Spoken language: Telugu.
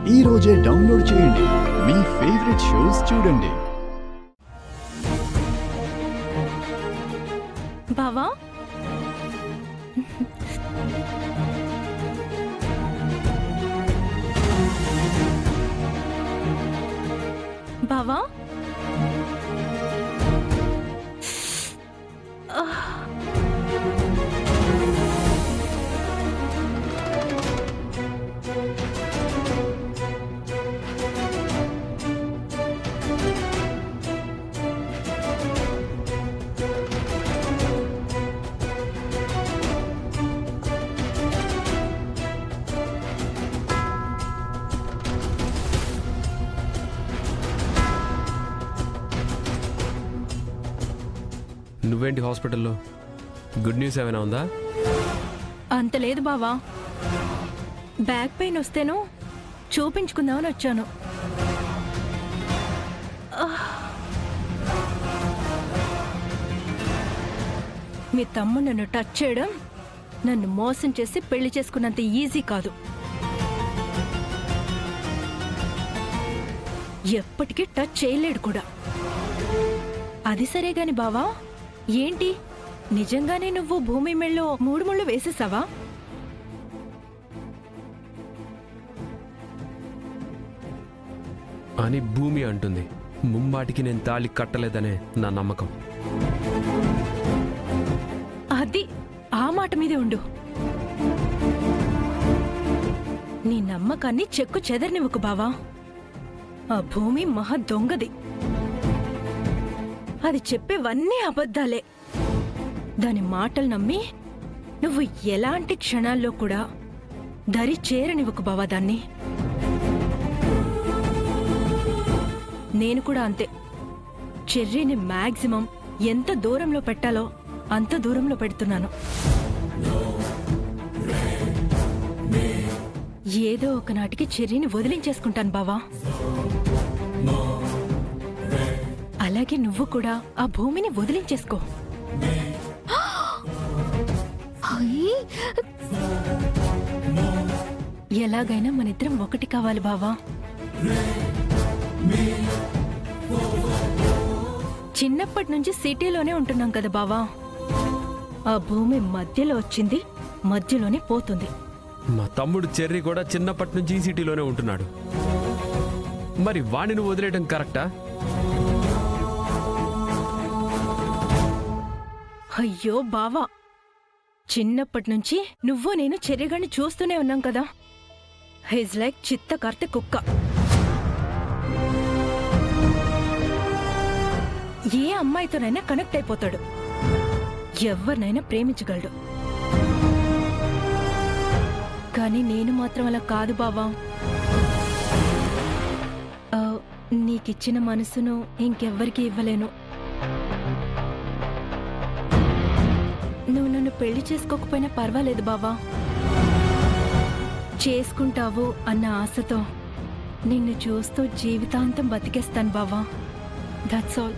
ఈ రోజే డౌన్లోడ్ చేయండి. మీ ఫేవరెట్ షోస్ చూడండి. బావా బావా నువ్వేంటి హాస్పిటల్లో? గుడ్ న్యూస్ ఏమైనా ఉందా? అంత లేదు బావా, బ్యాక్ పెయిన్ వస్తేను చూపించుకుందామని వచ్చాను. మీ తమ్ముడు నన్ను టచ్ చేయడం నన్ను మోసం చేసి పెళ్లి చేసుకున్నంత ఈజీ కాదు. ఎప్పటికీ టచ్ చేయలేడు కూడా. అది సరే గాని బావా, ఏంటి నిజంగానే నువ్వు భూమి మెళ్ళో 3 ముళ్ళు వేసేసావా? అని భూమి అంటుంది. ముమ్మాటికి నేను తాళి కట్టలేదనే నా నమ్మకం. అది ఆ మాట మీదే ఉండు. నీ నమ్మకాన్ని చెక్కు చెదరనివ్వకు బావా. ఆ భూమి మహా దొంగది. అది చెప్పేవన్నీ అబద్ధాలే. దాని మాటలు నమ్మి నువ్వు ఎలాంటి క్షణాల్లో కూడా దరి చేరనివ్వకు బావా దాన్ని. నేను కూడా అంతే. చెర్రీని మ్యాక్సిమం ఎంత దూరంలో పెట్టాలో అంత దూరంలో పెడుతున్నాను. ఏదో ఒకనాటికి చెర్రీని వదిలించేసుకుంటాను బావా. అలాగే నువ్వు కూడా ఆ భూమిని వదిలించేసుకో. ఎలాగైనా మనిద్దరం ఒకటి కావాలి బావా. చిన్నప్పటి నుంచి సిటీలోనే ఉంటున్నాం కదా బావా. ఆ భూమి మధ్యలో వచ్చింది, మధ్యలోనే పోతుంది. మా తమ్ముడు చెర్రీ కూడా చిన్నప్పటి నుంచి ఈ సిటీలోనే ఉంటున్నాడు. మరి వాణ్ణి వదిలేయడం కరెక్టా? అయ్యో బావా, చిన్నప్పటి నుంచి నువ్వు నేను చెర్రీగాన్ని చూస్తూనే ఉన్నాం కదా. హీజ్ లైక్ చిత్తకార్తె కుక్క. ఏ అమ్మాయితోనైనా కనెక్ట్ అయిపోతాడు, ఎవరినైనా ప్రేమించగలడు. కానీ నేను మాత్రం అలా కాదు బావా. నీకిచ్చిన మనసును ఇంకెవ్వరికి ఇవ్వలేను. నువ్వు నన్ను పెళ్లి చేసుకోకపోయినా పర్వాలేదు బావా. చేసుకుంటావు అన్న ఆశతో నిన్ను చూస్తూ జీవితాంతం బతికేస్తాను బావా. That's all.